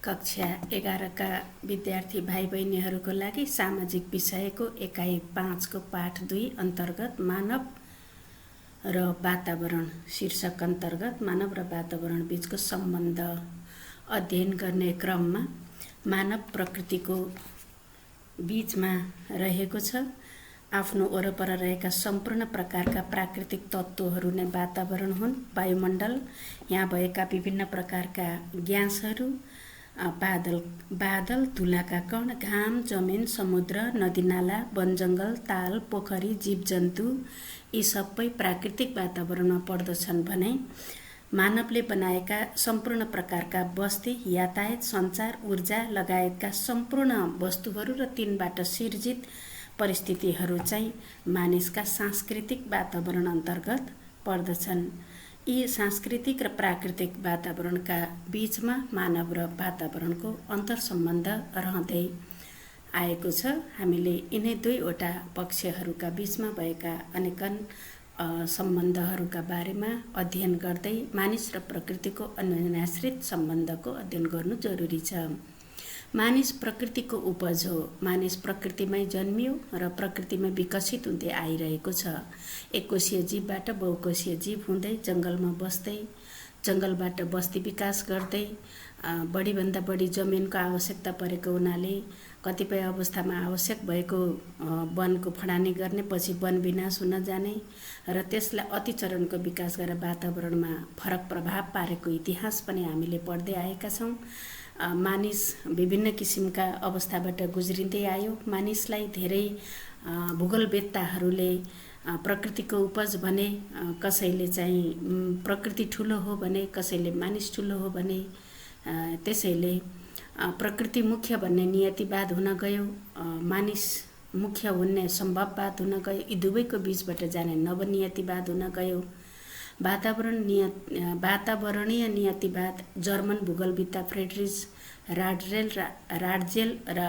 कक्षा 11 का विद्यार्थी भाइ बहिनीहरूको लागि सामाजिक विषयको एकाइ 5 को पाठ 2 अन्तर्गत मानव र वातावरण शीर्षक अन्तर्गत मानव र वातावरण बीचको सम्बन्ध अध्ययन गर्ने क्रममा मानव प्रकृतिको बीचमा रहेको छ। आफ्नो वरपर रहेका सम्पूर्ण प्रकारका प्राकृतिक तत्त्वहरू नै वातावरण हुन्। वायुमण्डल, यहाँ भएका विभिन्न प्रकारका ग्यासहरू, बादल, धुलाका कण, घाम, जमिन, समुद्र, नदीनाला, वनजङ्गल, ताल, पोखरी, जीवजन्तु यी सबै प्राकृतिक वातावरणमा पर्दछन् भने मानवले बनाएका सम्पूर्ण प्रकारका बस्ती, यातायात, सञ्चार, ऊर्जा लगायतका सम्पूर्ण वस्तुहरू र तिनबाट सिर्जित परिस्थितिहरू चाहिँ मानिसका सांस्कृतिक वातावरण अन्तर्गत पर्दछन्। यी सांस्कृतिक र प्राकृतिक वातावरणका बीचमा मानव र वातावरणको अन्तर्सम्बन्ध रहँदै आएको छ। हामीले यिनै दुईवटा पक्षहरूका बीचमा भएका अनेकन सम्बन्धहरूका बारेमा अध्ययन गर्दै मानिस र प्रकृतिको अन्योन्याश्रित सम्बन्धको अध्ययन गर्नु जरुरी छ। मानिस प्रकृतिको उपज हो। मानिस प्रकृतिमै जन्मियो र प्रकृतिमै विकसित हुँदै आइरहेको छ। एककोषीय जीवबाट बहुकोषीय जीव हुँदै जङ्गलमा बस्दै, जङ्गलबाट बस्ती विकास गर्दै, बढीभन्दा बढी जमिनको आवश्यकता परेको हुनाले कतिपय अवस्थामा आवश्यक भएको वनको फडानी गर्ने, पछि वन विनाश हुन जाने र त्यसलाई अतिचरणको विकास गरेर वातावरणमा फरक प्रभाव पारेको इतिहास पनि हामीले पढ्दै आएका छौँ। मानिस विभिन्न किसिमका अवस्थाबाट गुज्रिँदै आयो। मानिसलाई धेरै भूगोलवेत्ताहरूले प्रकृतिको उपज भने, कसैले चाहिँ प्रकृति ठुलो हो भने, कसैले मानिस ठुलो हो भने, त्यसैले प्रकृति मुख्य भन्ने नियतिवाद हुन गयो, मानिस मुख्य हुने सम्भववाद हुन गयो, यी दुवैको बीचबाट जाने नवनियतिवाद हुन गयो। वातावरणीय नियतिवाद जर्मन भूगोलविद्ता फ्रेडरिच राड्जेल र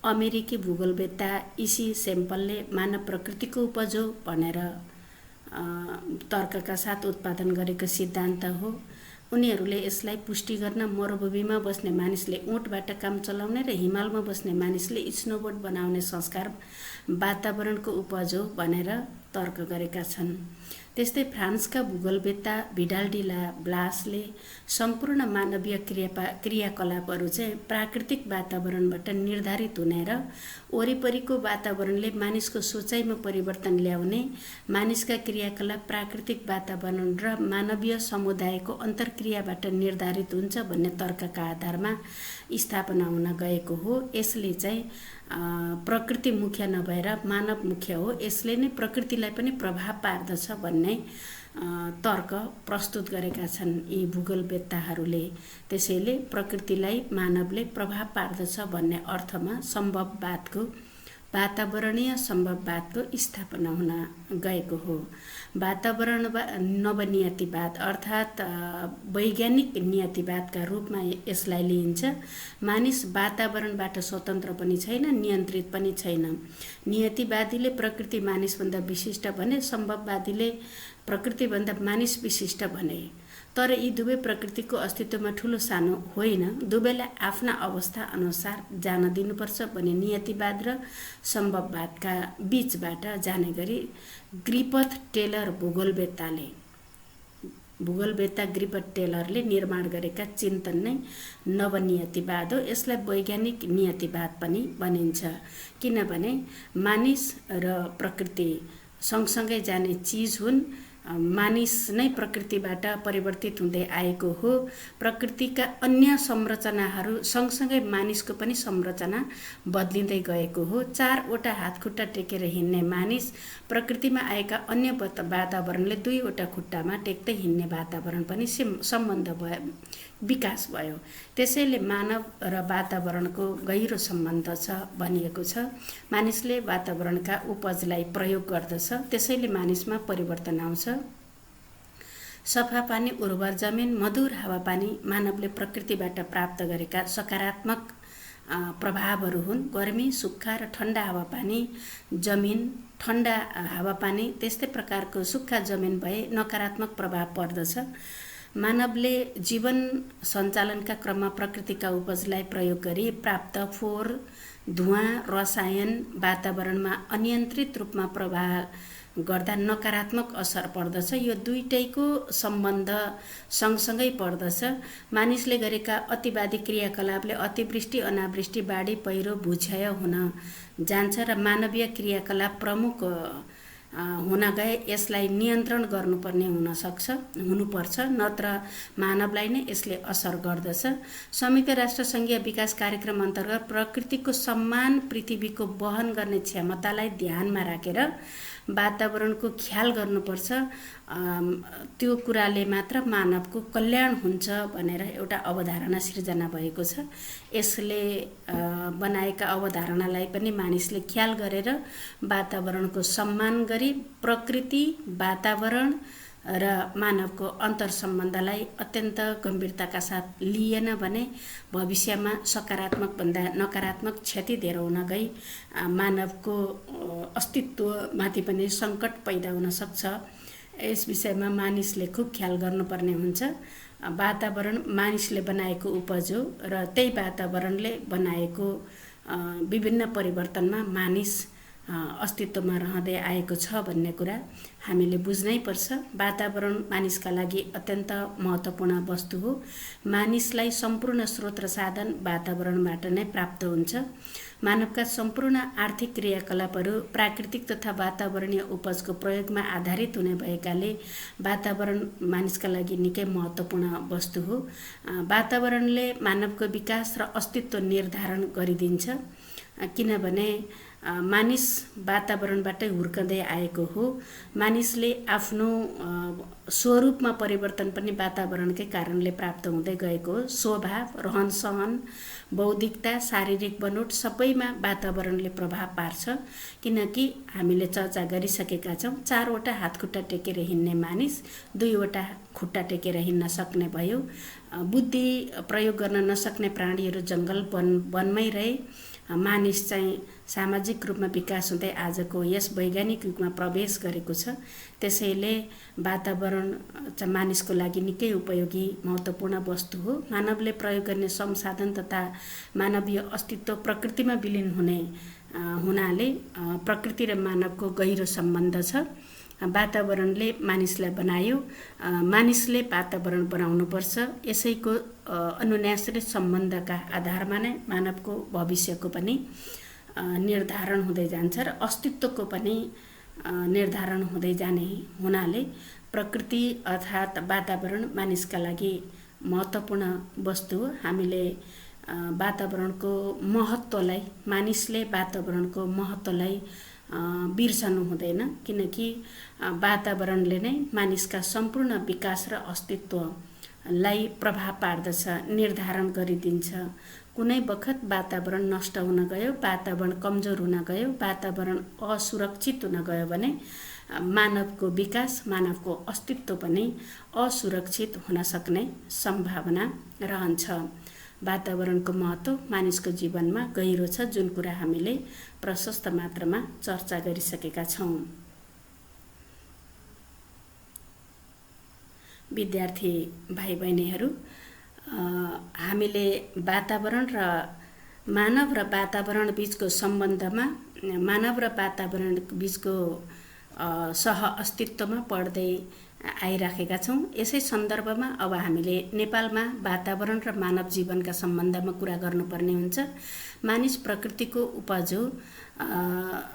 अमेरिकी भूगोलवेत्ता इसी सेम्पलले मानव प्रकृतिको उपज हो भनेर तर्कका साथ उत्पादन गरेको सिद्धान्त हो। उनीहरूले यसलाई पुष्टि गर्न मरुभूमिमा बस्ने मानिसले ऊँटबाट काम चलाउने र हिमालमा बस्ने मानिसले स्नोबोर्ड बनाउने संस्कार वातावरणको उपज हो भनेर तर्क गरेका छन्। त्यस्तै फ्रान्सका भूगोलवेत्ता भिडाल डी ला ब्लासले सम्पूर्ण मानवीय क्रियाकलापहरू चाहिँ प्राकृतिक वातावरणबाट निर्धारित हुने र वरिपरिको वातावरणले मानिसको सोचाइमा परिवर्तन ल्याउने, मानिसका क्रियाकलाप प्राकृतिक वातावरण र मानवीय समुदायको अन्तर्क्रियाबाट निर्धारित हुन्छ भन्ने तर्कका आधारमा स्थापना हुन गएको हो। यसले चाहिँ प्रकृति मुख्य नभएर मानव मुख्य हो, यसले नै प्रकृतिलाई पनि प्रभाव पार्दछ भन्ने तर्क प्रस्तुत गरेका छन् यी भूगोलवेत्ताहरूले। त्यसैले प्रकृतिलाई मानवले प्रभाव पार्दछ भन्ने अर्थमा सम्भववादको, वातावरणीय सम्भववादको स्थापना हुन गएको हो। वातावरण नवनियतिवाद अर्थात् वैज्ञानिक नियतिवादका रूपमा यसलाई लिइन्छ। मानिस वातावरणबाट स्वतन्त्र पनि छैन, नियन्त्रित पनि छैन। नियतिवादीले प्रकृति मानिसभन्दा विशिष्ट भने, सम्भववादीले प्रकृतिभन्दा मानिस विशिष्ट भने। तर यी दुवै प्रकृतिको अस्तित्वमा ठुलो सानो होइन, दुवैलाई आफ्ना अवस्था अनुसार जान दिनुपर्छ भन्ने नियतिवाद र सम्भववादका बीचबाट जाने गरी ग्रिफथ टेलर भूगोलवेत्ता ग्रिफथ टेलरले निर्माण गरेका चिन्तन नै नवनियतिवाद हो। यसलाई वैज्ञानिक नियतिवाद पनि भनिन्छ, किनभने मानिस र प्रकृति सँगसँगै जाने चिज हुन्। मानिस नै प्रकृतिबाट परिवर्तित हुँदै आएको हो। प्रकृतिका अन्य संरचनाहरू सँगसँगै मानिसको पनि संरचना बदलिँदै गएको हो। 4वटा हातखुट्टा टेकेर हिँड्ने मानिस प्रकृतिमा आएका अन्य वातावरणले 2वटा खुट्टामा टेक्दै हिँड्ने वातावरण पनि सम्बन्ध भयो, विकास भयो। त्यसैले मानव र वातावरणको गहिरो सम्बन्ध छ भनिएको छ। मानिसले वातावरणका उपजलाई प्रयोग गर्दछ, त्यसैले मानिसमा परिवर्तन आउँछ। सफा पानी, उर्वर जमिन, मधुर हावापानी मानवले प्रकृतिबाट प्राप्त गरेका सकारात्मक प्रभावहरू हुन्। गर्मी, सुक्खा र ठन्डा हावापानी, जमिन ठन्डा हावापानी, त्यस्तै प्रकारको सुक्खा जमिन भए नकारात्मक प्रभाव पर्दछ। मानवले जीवन सञ्चालनका क्रममा प्रकृतिका उपजलाई प्रयोग गरी प्राप्त फोहोर, धुवाँ, रसायन वातावरणमा अनियन्त्रित रूपमा प्रवाह गर्दा नकारात्मक असर पर्दछ। यो दुईटैको सम्बन्ध सँगसँगै पर्दछ। मानिसले गरेका अतिवादी क्रियाकलापले अतिवृष्टि, अनावृष्टि, बाढी, पहिरो, भूक्षय हुन जान्छ र मानवीय क्रियाकलाप प्रमुख हुन गए यसलाई नियन्त्रण गर्नुपर्ने हुनुपर्छ, नत्र मानवलाई नै यसले असर गर्दछ। संयुक्त राष्ट्र सङ्घीय विकास कार्यक्रम अन्तर्गत प्रकृतिको सम्मान, पृथ्वीको वहन गर्ने क्षमतालाई ध्यानमा राखेर वातावरणको ख्याल गर्नुपर्छ। त्यो कुराले मात्र मानवको कल्याण हुन्छ भनेर एउटा अवधारणा सिर्जना भएको छ। यसले बनाएका अवधारणालाई पनि मानिसले ख्याल गरेर वातावरणको सम्मान गरी प्रकृति, वातावरण र मानवको अन्तर्सम्बन्धलाई अत्यन्त गम्भीरताका साथ लिएन भने भविष्यमा सकारात्मक भन्दा नकारात्मक क्षति धेरै हुन गई मानवको अस्तित्वमाथि पनि सङ्कट पैदा हुन सक्छ। यस विषयमा मानिसले खुब ख्याल गर्नुपर्ने हुन्छ। वातावरण मानिसले बनाएको उपज हो र त्यही वातावरणले बनाएको विभिन्न परिवर्तनमा मानिस अस्तित्वमा रहँदै आएको छ भन्ने कुरा हामीले बुझ्नै पर्छ। वातावरण मानिसका लागि अत्यन्त महत्त्वपूर्ण वस्तु हो। मानिसलाई सम्पूर्ण स्रोत र साधन वातावरणबाट नै प्राप्त हुन्छ। मानवका सम्पूर्ण आर्थिक क्रियाकलापहरू प्राकृतिक तथा वातावरणीय उपजको प्रयोगमा आधारित हुने भएकाले वातावरण मानिसका लागि निकै महत्त्वपूर्ण वस्तु हो। वातावरणले मानवको विकास र अस्तित्व निर्धारण गरिदिन्छ, किनभने मानिस वातावरणबाटै हुर्कँदै आएको हो। मानिसले आफ्नो स्वरूपमा परिवर्तन पनि वातावरणकै कारणले प्राप्त हुँदै गएको हो। स्वभाव, रहनसहन, बौद्धिकता, शारीरिक बनोट सबैमा वातावरणले प्रभाव पार्छ। किनकि हामीले चर्चा गरिसकेका छौँ, 4वटा हातखुट्टा टेकेर हिँड्ने मानिस 2वटा खुट्टा टेकेर हिँड्न सक्ने भयो। बुद्धि प्रयोग गर्न नसक्ने प्राणीहरू जङ्गल वनमै रहे। मानिस चाहिँ सामाजिक रूपमा विकास हुँदै आजको यस वैज्ञानिक युगमा प्रवेश गरेको छ। त्यसैले वातावरण चाहिँ मानिसको लागि निकै उपयोगी महत्त्वपूर्ण वस्तु हो। मानवले प्रयोग गर्ने संसाधन तथा मानवीय अस्तित्व प्रकृतिमा विलिन हुनाले प्रकृति र मानवको गहिरो सम्बन्ध छ। वातावरणले मानिसलाई बनायो, मानिसले वातावरण बनाउनुपर्छ। यसैको अनुन्यास र सम्बन्धका आधारमा नै मानवको भविष्यको पनि निर्धारण हुँदै जान्छ र अस्तित्वको पनि निर्धारण हुँदै जाने हुनाले प्रकृति अर्थात् वातावरण मानिसका लागि महत्त्वपूर्ण वस्तु हो। हामीले वातावरणको महत्त्वलाई, मानिसले वातावरणको महत्त्वलाई बिर्सनु हुँदैन, किनकि वातावरणले नै मानिसका सम्पूर्ण विकास र अस्तित्वलाई प्रभाव पार्दछ, निर्धारण गरिदिन्छ। कुनै बखत वातावरण नष्ट हुन गयो, वातावरण कमजोर हुन गयो, वातावरण असुरक्षित हुन गयो भने मानवको विकास, मानवको अस्तित्व पनि असुरक्षित हुन सक्ने सम्भावना रहन्छ। वातावरणको महत्त्व मानिसको जीवनमा गहिरो छ, जुन कुरा हामीले प्रशस्त मात्रामा चर्चा गरिसकेका छौँ। विद्यार्थी भाइ बहिनीहरू, हामीले वातावरण र मानव र वातावरण बीचको सम्बन्धमा, मानव र वातावरण बीचको सह अस्तित्वमा पढ्दै आइराखेका छौँ। यसै सन्दर्भमा अब हामीले नेपालमा वातावरण र मानव जीवनका सम्बन्धमा कुरा गर्नुपर्ने हुन्छ। मानिस प्रकृतिको उपज हो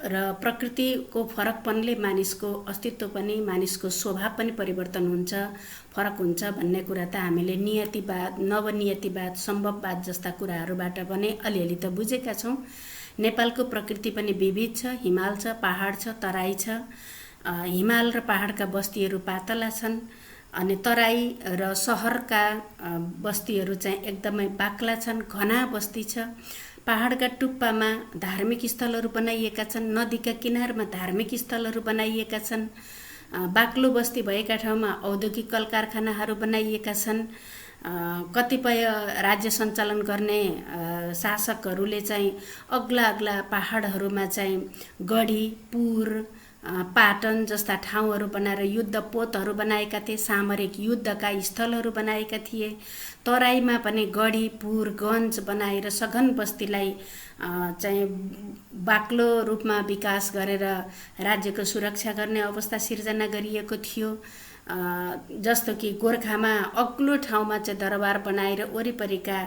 र प्रकृतिको फरकपनले मानिसको अस्तित्व पनि, मानिसको स्वभाव पनि परिवर्तन हुन्छ, फरक हुन्छ भन्ने कुरा त हामीले नियतिवाद, नवनियतिवाद, सम्भववाद जस्ता कुराहरूबाट पनि अलिअलि त बुझेका छौँ। नेपालको प्रकृति पनि विविध छ। हिमाल छ, पहाड छ, तराई छ। हिमाल र पहाडका बस्तीहरू पातला छन्, अनि तराई र सहरका बस्तीहरू चाहिँ एकदमै बाक्ला छन्, घना बस्ती छ। पहाडका टुप्पामा धार्मिक स्थलहरू बनाइएका छन्, नदीका किनारमा धार्मिक स्थलहरू बनाइएका छन्। बाक्लो बस्ती भएका ठाउँमा औद्योगिक कल कारखानाहरू बनाइएका छन्। कतिपय राज्य सञ्चालन गर्ने शासकहरूले चाहिँ अग्ला अग्ला पहाडहरूमा चाहिँ गढी, पुर पाटन जस्ता ठाउँहरू बनाएर युद्ध पोतहरू बनाएका थिए, सामरिक युद्धका स्थलहरू बनाएका थिए। तराईमा पनि गढी पुर गञ्ज बनाएर सघन बस्तीलाई चाहिँ बाक्लो रूपमा विकास गरेर राज्यको सुरक्षा गर्ने अवस्था सिर्जना गरिएको थियो। जस्तो कि गोर्खामा अग्लो ठाउँमा चाहिँ दरबार बनाएर वरिपरिका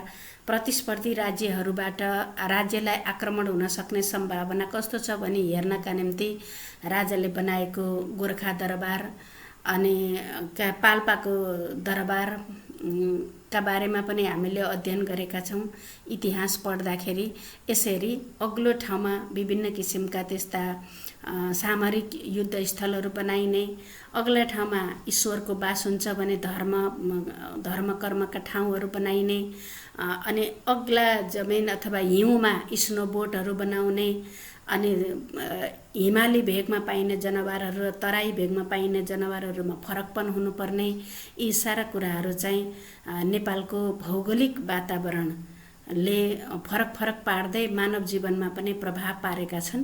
प्रतिस्पर्धी राज्यहरूबाट राज्यलाई आक्रमण हुन सक्ने सम्भावना कस्तो छ भनी हेर्नका निम्ति राजाले बनाएको गोर्खा दरबार अनि पाल्पाको दरबार का बारेमा पनि हामीले अध्ययन गरेका छौँ इतिहास पढ्दाखेरि। यसरी अग्लो ठाउँमा विभिन्न किसिमका त्यस्ता सामरिक युद्ध स्थलहरू बनाइने, अग्ला ठाउँमा ईश्वरको बास हुन्छ भने धर्म कर्मका ठाउँहरू बनाइने, अनि अग्ला जमिन अथवा हिउँमा स्नो बोटहरू बनाउने, अनि हिमाली भेगमा पाइने जनावरहरू र तराई भेगमा पाइने जनावरहरूमा फरकपन हुनुपर्ने, यी सारा कुराहरू चाहिँ नेपालको भौगोलिक वातावरणले फरक पार्दै मानव जीवनमा पनि प्रभाव पारेका छन्।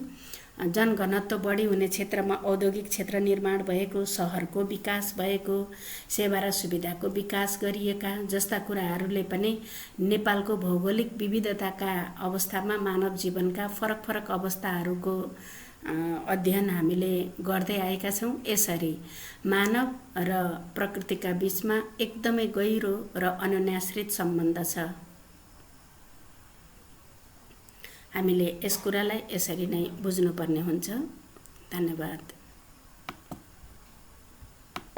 जनघनत्व बढी हुने क्षेत्रमा औद्योगिक क्षेत्र निर्माण भएको, सहरको विकास भएको, सेवा र सुविधाको विकास गरिएका जस्ता कुराहरूले पनि नेपालको भौगोलिक विविधताका अवस्थामा मानव जीवनका फरक अवस्थाहरूको अध्ययन हामीले गर्दै आएका छौँ। यसरी मानव र प्रकृतिका बीचमा एकदमै गहिरो र अन्योन्याश्रित सम्बन्ध छ। हामीले यस कुरालाई यसरी नै बुझ्नुपर्ने हुन्छ। धन्यवाद।